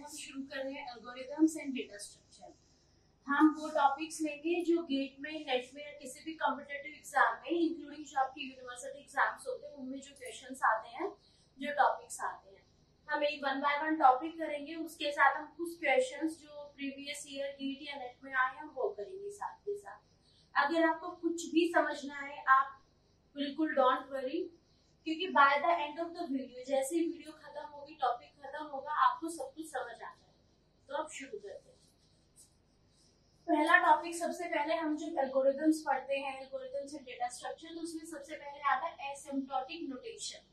हम शुरू कर रहे हैं एल्गोरिथम्स एंड डेटा स्ट्रक्चर। हम वो टॉपिक्स लेंगे जो गेट में, नेट में या किसी भी कॉम्पिटिटिव एग्जाम में, इंक्लूडिंग जो आपकी यूनिवर्सिटी एग्जाम्स होते हैं उनमें जो क्वेश्चंस आते हैं, जो टॉपिक्स आते हैं, हम एक वन बाय वन टॉपिक करेंगे। उसके साथ हम कुछ क्वेश्चंस जो प्रीवियस ईयर गेट या नेट में आए हैं वो करेंगे साथ के साथ। अगर आपको कुछ भी समझना है आप बिल्कुल डोंट वरी, क्योंकि by the end of the video, जैसे ही वीडियो खत्म होगी, टॉपिक खत्म होगा, आपको सब कुछ समझ आ जाएगा। तो अब शुरू करते हैं। पहला टॉपिक, सबसे पहले हम जो एल्गोरिथम्स पढ़ते हैं, एल्गोरिथम्स एंड डेटा स्ट्रक्चर, तो उसमें सबसे पहले आता है एसिम्प्टोटिक नोटेशन।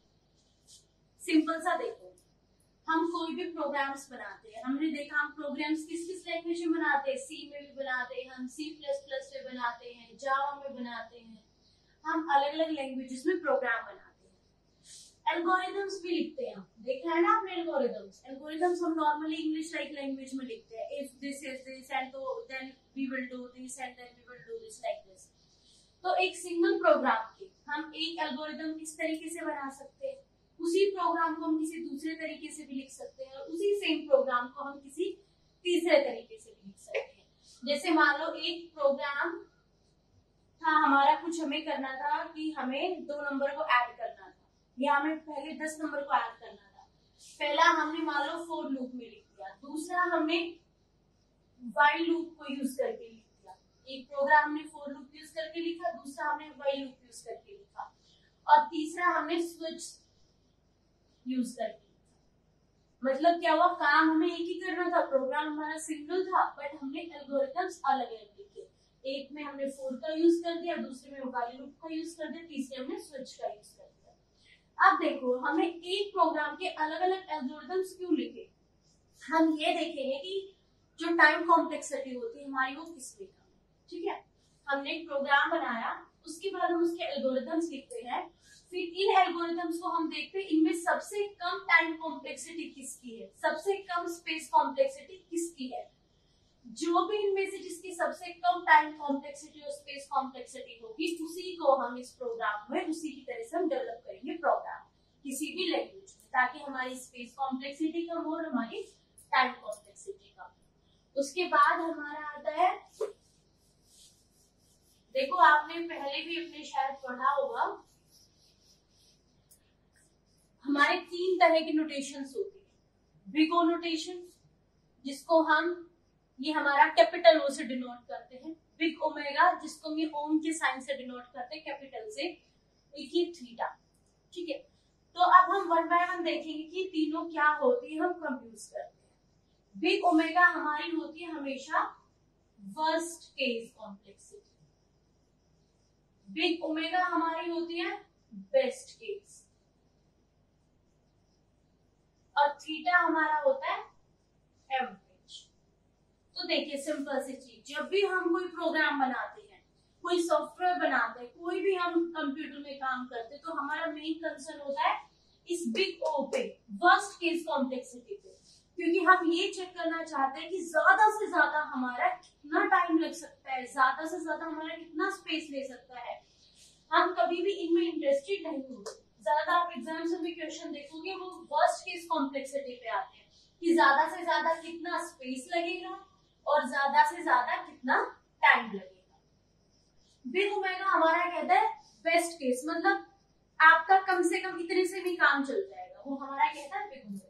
सिंपल सा देखो, हम कोई भी प्रोग्राम्स बनाते हैं, हमने देखा हम प्रोग्राम्स किस किस लैंग्वेज में बनाते हैं, सी में भी बनाते हैं, हम C++ में बनाते हैं, जावा में बनाते हैं, हम अलग अलग लैंग्वेजेस में प्रोग्राम बनाते हैं। एल्गोरिथम्स भी लिखते हैं, देखा है ना आपने एल्गोरिथम्स हम नॉर्मली इंग्लिश लाइक लैंग्वेज में लिखते हैं, if this is this and तो then we will do this and then we will do this like this. तो एक सिंगल प्रोग्राम के हम एक एल्गोरिथम किस तरीके से बना सकते हैं, उसी प्रोग्राम को हम किसी दूसरे तरीके से भी लिख सकते हैं, और उसी सेम प्रोग्राम को हम किसी तीसरे तरीके से भी लिख सकते हैं। जैसे मान लो एक प्रोग्राम था हमारा, कुछ हमें करना था कि हमें 2 नंबर को ऐड करना था, या हमें पहले 10 नंबर को ऐड करना था। पहला हमने मान लो फॉर लूप में लिख दिया, दूसरा हमने व्हाइल लूप को यूज करके लिख दिया। एक प्रोग्राम हमने फॉर लूप यूज करके लिखा, दूसरा हमने व्हाइल लूप यूज करके लिखा, और तीसरा हमने स्विच यूज करके लिखा। मतलब क्या हुआ, काम हमें एक ही करना था, प्रोग्राम हमारा सिंगल था, बट हमने एल्गोरिथम्स अलग अलग लिखे। एक में हमने फॉर का यूज कर दिया, दूसरे में व्हाइल लूप का यूज कर दिया, तीसरे में स्विच का यूज कर दिया। अब देखो, हमें एक प्रोग्राम के अलग अलग एल्गोरिथम्स क्यों लिखे, हम ये देखेंगे कि जो टाइम कॉम्प्लेक्सिटी होती है हमारी वो किस में कम है। ठीक है, हमने एक प्रोग्राम बनाया, उसके बाद हम उसके एल्गोरिथम्स लिखते हैं, फिर इन एल्गोरिथम्स को हम देखते हैं इनमें सबसे कम टाइम कॉम्प्लेक्सिटी किसकी है, सबसे कम स्पेस कॉम्प्लेक्सिटी किसकी है। जो भी इनमें से जिसकी सबसे कम टाइम कॉम्प्लेक्सिटी और स्पेस कॉम्प्लेक्सिटी होगी, उसी को हम इस प्रोग्राम में उसी की तरह से हम डेवलप करेंगे प्रोग्राम किसी भी लैंग्वेज में, ताकि हमारी स्पेस कॉम्प्लेक्सिटी कम हो और हमारी टाइम कॉम्प्लेक्सिटी कम हो। उसके बाद हमारा आता है, देखो आपने पहले भी अपने शायद पढ़ा होगा, हमारे 3 तरह की नोटेशंस होती है। बिग ओ नोटेशन, जिसको हम, ये हमारा कैपिटल ओ से डिनोट करते हैं। बिग ओमेगा, जिसको हम ओम के साइन से डिनोट करते हैं, कैपिटल से। एक ही थीटा। ठीक है, तो अब हम वन बाय वन देखेंगे कि तीनों क्या होती है, हम कंफ्यूज करते हैं। बिग ओमेगा हमारी होती है हमेशा worst case complexity, big omega हमारी होती है बेस्ट केस, और थीटा हमारा होता है एवरेज। तो देखिए सिंपल सी चीज, जब भी हम कोई प्रोग्राम बनाते हैं, कोई सॉफ्टवेयर बनाते हैं, कोई भी हम कंप्यूटर में काम करते हैं, तो हमारा मेन कंसर्न होता है इस बिग ओ पे, वर्स्ट केस कॉम्प्लेक्सिटी पे, क्योंकि हम ये चेक करना चाहते हैं कि ज्यादा से ज्यादा हमारा कितना टाइम लग सकता है, ज्यादा से ज्यादा हमारा कितना स्पेस ले सकता है। हम कभी भी इनमें इंटरेस्टेड नहीं होते। ज्यादा आप एग्जाम्स में क्वेश्चन देखोगे वो वर्स्ट केस कॉम्प्लेक्सिटी पे आते हैं, कि ज्यादा से ज्यादा कितना स्पेस लगेगा और ज्यादा से ज्यादा कितना टाइम लगेगा। बिग ओमेगा हमारा कहता है बेस्ट केस, मतलब आपका कम से कम इतने से भी काम चल जाएगा, वो हमारा कहता है बिग ओमेगा।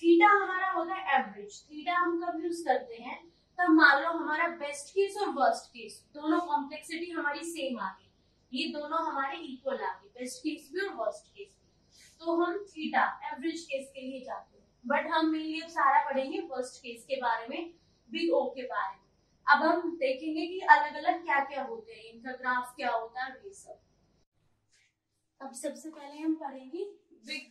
थीटा हमारा होता है एवरेज। थीटा हम कब यूज करते हैं, तब मान लो हमारा बेस्ट केस और वर्स्ट केस दोनों कॉम्प्लेक्सिटी हमारी सेम आ गई, ये दोनों हमारे इक्वल आ गए, बेस्ट केस भी और वर्स्ट केस भी, तो हम थीटा एवरेज केस के लिए जाते हैं। बट हम मेनली अब सारा पढ़ेंगे वर्स्ट केस के बारे में, बिग ओ के बारे में। अब हम देखेंगे कि अलग अलग क्या क्या होते हैं, इनका ग्राफ क्या होता है, ये सब। अब सबसे पहले हम पढ़ेंगे बिग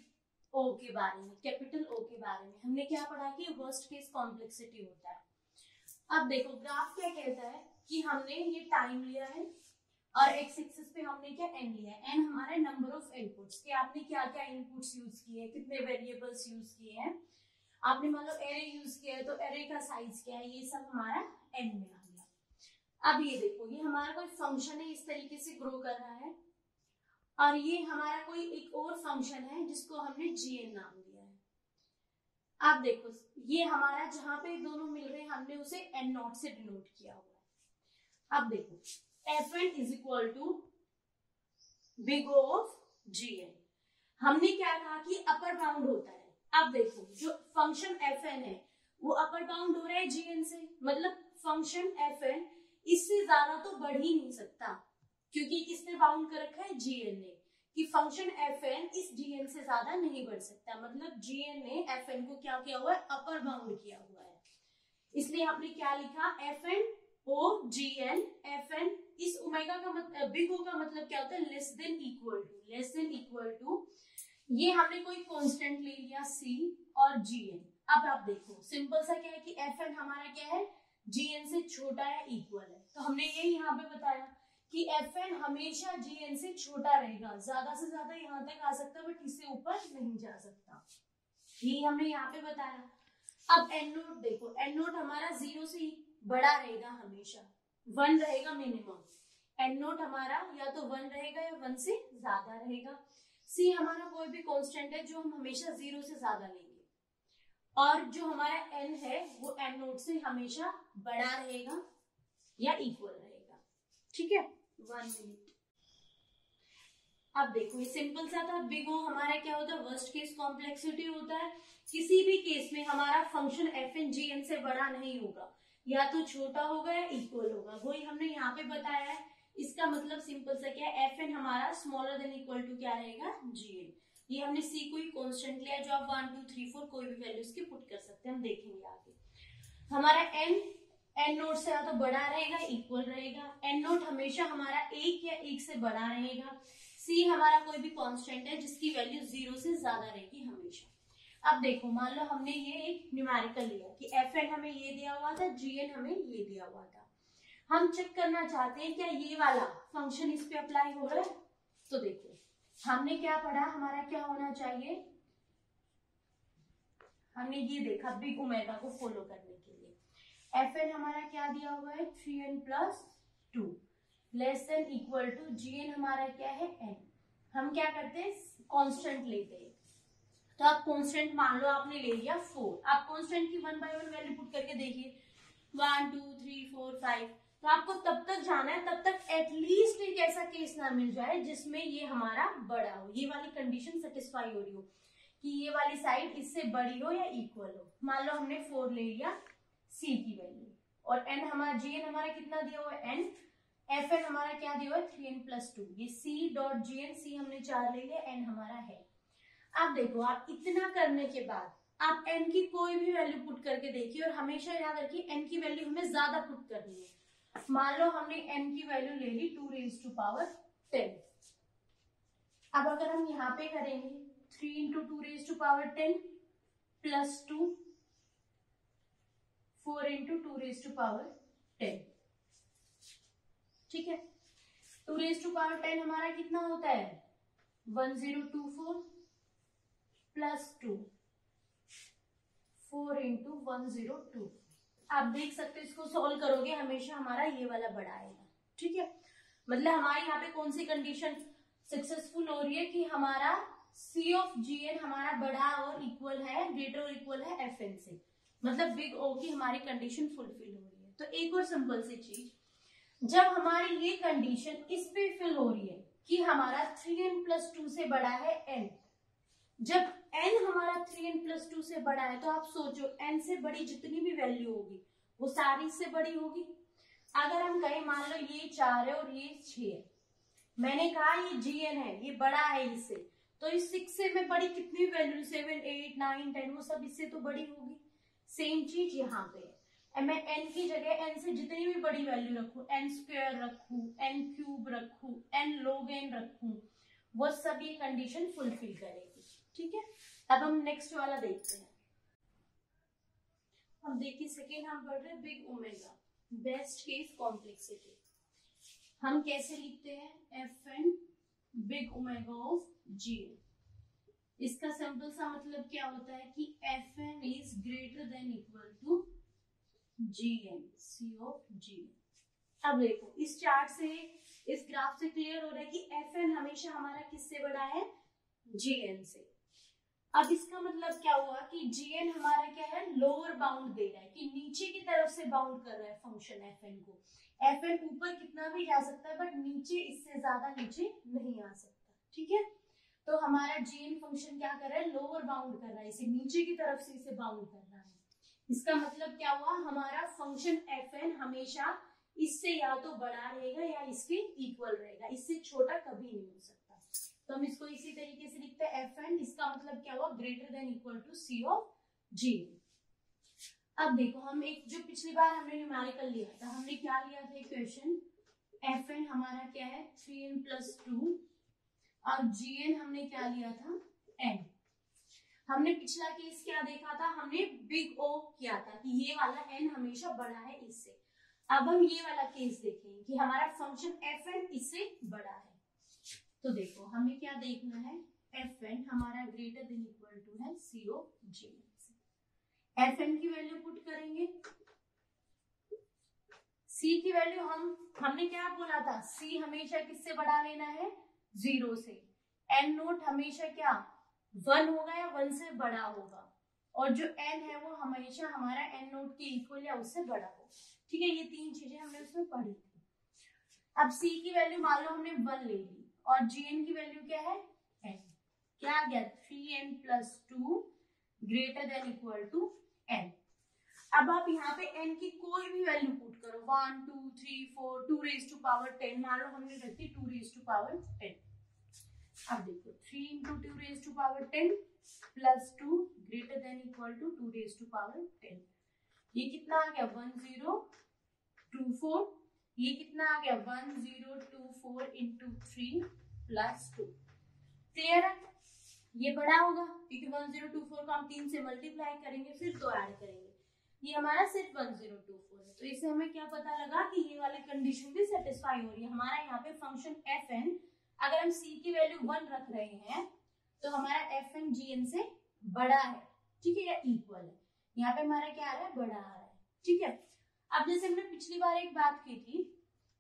ओ के बारे में, कैपिटल ओ के बारे में। हमने क्या पढ़ा कि वर्स्ट केस कॉम्प्लेक्सिटी होता है। अब देखो ग्राफ क्या कहता है कि हमने ये टाइम लिया है और एक्स एक्सिस पे हमने क्या एन लिया है। एन हमारे नंबर ऑफ इनपुट्स, कि आपने क्या क्या इनपुट्स यूज किए, कितने वेरिएबल्स यूज किए हैं। आपने मान लो एरे यूज किया है तो एरे का साइज क्या है, ये सब हमारा एन में आ गया। अब ये देखो, ये हमारा कोई फंक्शन है, इस तरीके से ग्रो कर रहा है, और ये हमारा कोई एक और फंक्शन है जिसको हमने gn नाम दिया है। आप देखो ये हमारा जहां पे दोनों मिल रहे हैं हमने उसे एन नॉट से डिनोट किया हुआ है। अब देखो Fn is equal to big O of Gn। हमने क्या कहा कि अपर बाउंड होता है। अब देखो जो फंक्शन Fn है वो अपर बाउंड हो रहा है Gn से, मतलब फंक्शन Fn इससे ज्यादा तो बढ़ ही नहीं सकता, क्योंकि किसने बाउंड कर रखा है, Gn ने, कि फंक्शन Fn इस Gn से ज्यादा नहीं बढ़ सकता, मतलब Gn ने Fn को क्या किया हुआ है, अपर बाउंड किया हुआ है। इसलिए आपने क्या लिखा, Fn O Gn। Fn इस ओमेगा का मतलब बिग O का मतलब क्या होता है, लेस देन इक्वल टू ये हमने कोई कांस्टेंट ले लिया C और Gn। अब आप देखो सिंपल सा क्या है कि Fn हमारा क्या है, Gn से छोटा या इक्वल है, तो हमने ये यहाँ पे बताया कि Fn हमेशा Gn से छोटा रहेगा, ज्यादा से ज्यादा यहाँ तक आ सकता है बट इससे ऊपर नहीं जा सकता, ये हमने यहाँ पे बताया। अब एन नोट देखो, एन नोट हमारा 0 से बड़ा रहेगा, हमेशा 1 रहेगा मिनिमम। एन नोट हमारा या तो 1 रहेगा या 1 से ज्यादा रहेगा। सी हमारा कोई भी कांस्टेंट है जो हम हमेशा 0 से ज्यादा लेंगे, और जो हमारा एन है वो एन नोट से हमेशा बड़ा रहेगा या इक्वल रहेगा। ठीक है, 1 मिनट। अब देखो ये सिंपल सा था। बिग O हमारा क्या होता है, वर्स्ट केस कॉम्प्लेक्सिटी होता है। किसी भी केस में हमारा फंक्शन Fn Gn से बड़ा नहीं होगा, या तो छोटा होगा या इक्वल होगा, वही हमने यहाँ पे बताया है। इसका मतलब सिंपल सा क्या है, Fn हमारा स्मॉलर देन इक्वल टू क्या रहेगा, Gn। ये हमने C को ही कांस्टेंट लिया, जो आप 1 2 3 4 कोई भी वैल्यू इसकी पुट कर सकते हैं, हम देखेंगे आगे। हमारा एन नोट से या तो बड़ा रहेगा इक्वल रहेगा। एन नोट हमेशा हमारा 1 या 1 से बड़ा रहेगा। सी हमारा कोई भी कांस्टेंट है जिसकी वैल्यू 0 से ज्यादा रहेगी हमेशा। अब देखो मान लो हमने ये एक न्यूमेरिकल लिया कि Fn हमें ये दिया हुआ था, Gn हमें ये दिया हुआ था। हम चेक करना चाहते हैं क्या ये वाला फंक्शन इस पे अप्लाई हो रहा है। तो देखो हमने क्या पढ़ा, हमारा क्या होना चाहिए, हमने ये देखा बिग ओमेगा को फॉलो करने के लिए Fn हमारा क्या दिया हुआ है, 3n + 2 less than equal to Gn हमारा क्या है, n। हम क्या करते हैं, कांस्टेंट लेते हैं। तो आप कांस्टेंट मान लो आपने ले लिया 4, आप कांस्टेंट की 1 बाय 1 वैल्यू पुट करके देखिए, 1 2 3 4 5। तो आपको तब तक जाना है, तब तक एटलीस्ट एक ऐसा केस ना मिल जाए जिसमें ये हमारा बड़ा हो, ये वाली कंडीशन सेटिस्फाई हो रही हो कि ये वाली साइड इससे बड़ी हो या इक्वल हो। मान लो हमने 4 ले लिया C की वैल्यू, और n हमारा Gn हमारा कितना दिया हुआ है, n। Fn हमारा क्या दिया हुआ है, 3n + 2। ये C.Gn, C हमने 4 ले लिया, n हमारा है। अब देखो आप इतना करने के बाद आप n की कोई भी वैल्यू पुट करके देखिए, और हमेशा याद रखिए n की वैल्यू हमें ज्यादा पुट करनी है। मान लो हमने n की वैल्यू ले ली 2⁻10। अब अगर हम यहाँ पे करेंगे 3 × 2⁻10 + 2 4 × 2⁻10, ठीक है। 2⁻10 हमारा कितना होता है, 1024 + 2 4 × 102। आप देख सकते हो इसको सोल्व करोगे हमेशा हमारा ये वाला बड़ा आएगा, ठीक है। मतलब हमारी यहाँ पे कौन सी कंडीशन सक्सेसफुल हो रही है कि हमारा C ऑफ Gn हमारा बड़ा और इक्वल है, ग्रेटर और इक्वल है Fn से, मतलब बिग O की हमारी कंडीशन फुलफिल हो रही है। तो एक और सिंपल सी चीज, जब हमारी ये कंडीशन इस पे फिल हो रही है कि हमारा 3n + 2 से बड़ा है n, जब n हमारा 3n + 2 से बड़ा है तो आप सोचो n से बड़ी जितनी भी वैल्यू होगी वो सारी इससे बड़ी होगी। अगर हम कहें मान लो ये 4 है और ये 6 है, मैंने कहा ये Gn है, ये बड़ा है इससे, तो इस 6 से मैं बड़ी कितनी वैल्यू 7 8 9 10 वो सब इससे तो बड़ी होगी। सेम चीज यहाँ पे है, मैं n की जगह n से जितनी भी बड़ी वैल्यू रखूं, n² रखूं, n³ रखूं, n log n रखूं, वो सब ये कंडीशन फुलफिल करेगी, ठीक है। अब हम नेक्स्ट वाला देखते हैं। अब देखिए सेकेंड हम पढ़ रहे हैं big omega, best case complexity. हम कैसे लिखते हैं, Fn big omega of Gn। इसका सिंपल सा मतलब क्या होता है कि Fn is greater than equal to Gn, C of Gn। अब देखो इस चार्ट से, इस ग्राफ से क्लियर हो रहा है कि Fn हमेशा हमारा किससे बड़ा है, Gn से। अब इसका मतलब क्या हुआ कि gn हमारा क्या है, लोअर बाउंड दे रहा है कि नीचे की तरफ से बाउंड कर रहा है फंक्शन fn को। fn ऊपर कितना भी जा सकता है बट नीचे इससे ज्यादा नीचे नहीं आ सकता, ठीक है। तो हमारा gn फंक्शन क्या कर रहा है, लोअर बाउंड कर रहा है, इसे नीचे की तरफ से इसे बाउंड कर रहा है। इसका मतलब क्या हुआ, हमारा फंक्शन fn हमेशा इससे या तो बड़ा रहेगा या इसके इक्वल रहेगा, इससे छोटा कभी नहीं हो सकता। तो हम इसको इसी तरीके से लिखते हैं fn, इसका मतलब क्या हुआ, greater than equal to c of gn। अब देखो हम एक जो पिछली बार हमने न्यूमेरिकल लिया था, हमने क्या लिया था इक्वेशन, fn हमारा क्या है 3n + 2 और gn हमने क्या लिया था n। हमने पिछला केस क्या देखा था, हमने बिग O किया था कि ये वाला n हमेशा बड़ा है इससे। अब हम ये वाला केस देखेंगे कि हमारा फंक्शन fn इससे बड़ा है। तो देखो हमें क्या देखना है, fn हमारा ग्रेटर देन इक्वल टू है c ऑफ gn से। fn की वैल्यू पुट करेंगे, c की वैल्यू हमने क्या बोला था, c हमेशा किससे बड़ा लेना है, 0 से। n नोट हमेशा क्या 1 होगा या 1 से बड़ा होगा, और जो n है वो हमेशा हमारा n नोट के इक्वल या उससे बड़ा हो, ठीक है। ये तीन चीजें हमने उसमें पढ़ी थी। अब c की वैल्यू मान लो हमने 1 ले ली और gn की वैल्यू क्या है n, क्या आ गया 3n + 2 greater than equal to n। अब आप यहाँ पे n की कोई भी वैल्यू पुट करो, 1 2 3 4 2^10, मान लो हमने रखी 2^10। अब देखो 3 × 2^10 + 2 ग्रेटर देन इक्वल टू 2^10, ये कितना आ गया 1024, ये कितना आ गया 1024 × 3 + 2। क्लियर है, ये बड़ा होगा क्योंकि 1024 को हम 3 से मल्टीप्लाई करेंगे फिर 2 ऐड करेंगे, ये हमारा सिर्फ 1024 है। तो इससे हमें क्या पता लगा कि ये वाली कंडीशन भी सेटिस्फाई हो रही है। हमारा यहाँ पे फंक्शन fn अगर हम c की वैल्यू 1 रख रहे हैं तो हमारा fn gn से बड़ा है, ठीक है, या इक्वल है। यहाँ पे हमारा क्या आ रहा है, बड़ा आ रहा है, ठीक है। अब जैसे हमने पिछली बार एक बात की थी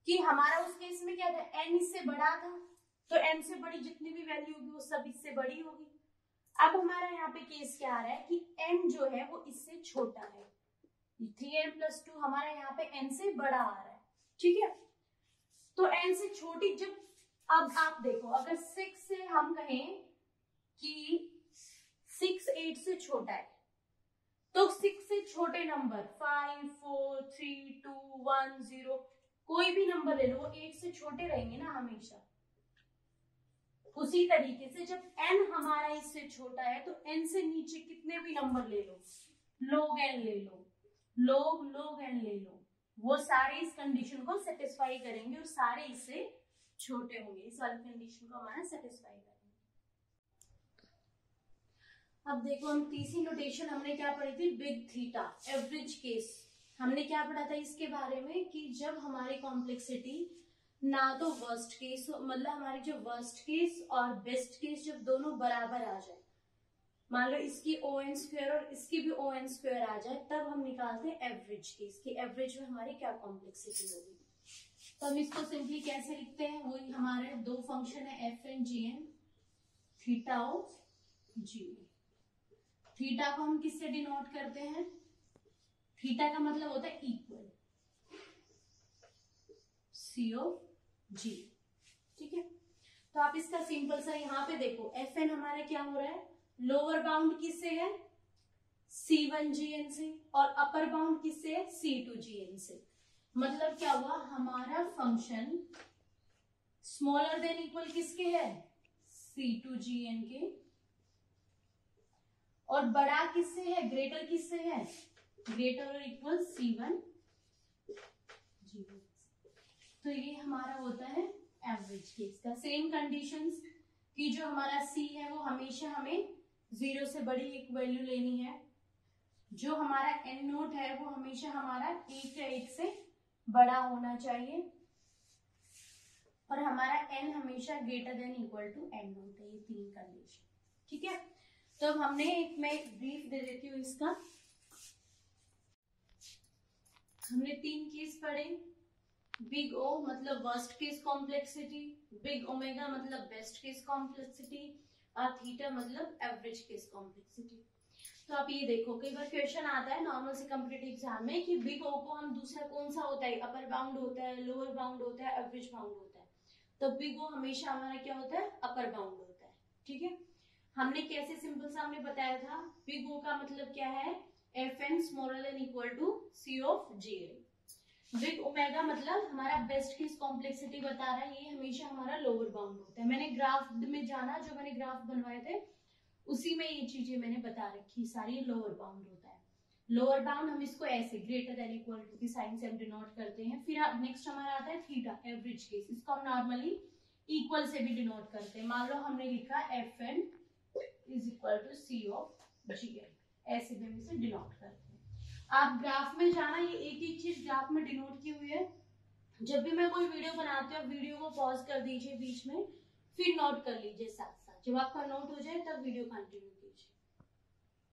कि हमारा उस केस में क्या था, n इससे बड़ा था तो n से बड़ी जितनी भी वैल्यू होगी वो सब इससे बड़ी होगी। अब हमारा यहाँ पे केस क्या आ रहा है कि n जो है वो इससे छोटा है, 3n + 2 हमारा यहाँ पे n से बड़ा आ रहा है, ठीक है। तो n से छोटी, जब अब आप देखो अगर 6 से हम कहें कि 6 8 से छोटा है तो 6 से छोटे नंबर 5 4 3 2 1 0 कोई भी नंबर ले लो, वो 8 से छोटे रहेंगे ना हमेशा। उसी तरीके से जब n हमारा इससे छोटा है तो n से नीचे कितने भी नंबर ले लो, log n ले लो, log n ले लो, वो सारे इस कंडीशन को सेटिस्फाई करेंगे और सारे इससे छोटे होंगे, इस वाली कंडीशन को हमारा सेटिस्फाई करेंगे। अब देखो हम तीसरी नोटेशन हमने क्या पढ़ी थी, बिग थीटा एवरेज केस। हमने क्या पढ़ा था इसके बारे में कि जब हमारी कॉम्प्लेक्सिटी ना तो वर्स्ट केस, मतलब हमारी जो वर्स्ट केस और बेस्ट केस जब दोनों बराबर आ जाए, मान लो इसकी ON² और इसकी भी ON² आ जाए, तब हम निकालते हैं एवरेज केस की एवरेज में हमारी क्या कॉम्प्लेक्सिटी होगी। तो हम इसको सिंपली कैसे लिखते हैं, वही हमारे दो फंक्शन है fn gn, theta of gn। Theta को हम किससे डिनोट करते हैं, थीटा का मतलब होता है इक्वल, c ऑफ g, ठीक है। तो आप इसका सिंपल सा यहाँ पे देखो fn हमारा क्या हो रहा है, लोअर बाउंड किससे है c1 gn से और अपर बाउंड किससे है c2 gn से। मतलब क्या हुआ, हमारा फंक्शन स्मॉलर देन इक्वल किसके है c2 gn के, और बड़ा किससे है, ग्रेटर किससे है, ग्रेटर और इक्वल c1 gn। तो ये हमारा होता है एवरेज केस का। सेम कंडीशंस कि जो हमारा c है वो हमेशा हमें 0 से बड़ी एक वैल्यू लेनी है, जो हमारा n नोट है वो हमेशा हमारा 1 या 1 से बड़ा होना चाहिए, और हमारा n हमेशा greater than equal to n note है। ये तीन कंडीशन, ठीक है। तो अब हमने एक मैं ब्रीफ दे देती हूँ इसका। हमने 3 केस पढ़े, बिग O मतलब worst case complexity, big omega मतलब बेस्ट केस कॉम्प्लेक्सिटी, और थीटा मतलब एवरेज केस कॉम्प्लेक्सिटी। तो आप ये देखो, कई बार क्वेश्चन आता है नॉर्मल से कॉम्पिटिटिव एग्जाम में कि बिग ओ को हम दूसरा कौन सा होता है, अपर बाउंड होता है, लोअर बाउंड होता है, एवरेज बाउंड होता है। तो बिग ओ हमेशा हमारा क्या होता है, अपर बाउंड होता है। ठीक है, हमने कैसे सिंपल सा हमने बताया था, बिग ओ का मतलब क्या है, F N smaller than equal to C of G L. Big omega मतलब हमारा बेस्ट केस कॉम्प्लेक्सिटी बता रहा है, ये हमेशा हमारा लोअर बाउंड होता है। मैंने ग्राफ में जाना, जो मैंने ग्राफ बनवाए थे उसी में ये चीजें मैंने बता रखी सारी, लोअर बाउंड होता है। लोअर बाउंड हम इसको ऐसे ग्रेटर देन इक्वल टू की साइन से हम डिनोट करते हैं। फिर नेक्स्ट हमारा आता है थीटा, एवरेज केस, इसको हम नॉर्मली इक्वल से भी डिनोट करते हैं। मान लो हमने लिखा F N is equal to C of G L, ऐसे भी हम इसे डिनोट करते हैं। आप ग्राफ में जाना, ये एक एक चीज ग्राफ में डिनोट की हुई है। जब भी मैं कोई वीडियो बनाती हूँ वीडियो को पॉज कर दीजिए बीच में, फिर नोट कर लीजिए साथ साथ। जब आपका नोट हो जाए तब वीडियो कंटिन्यू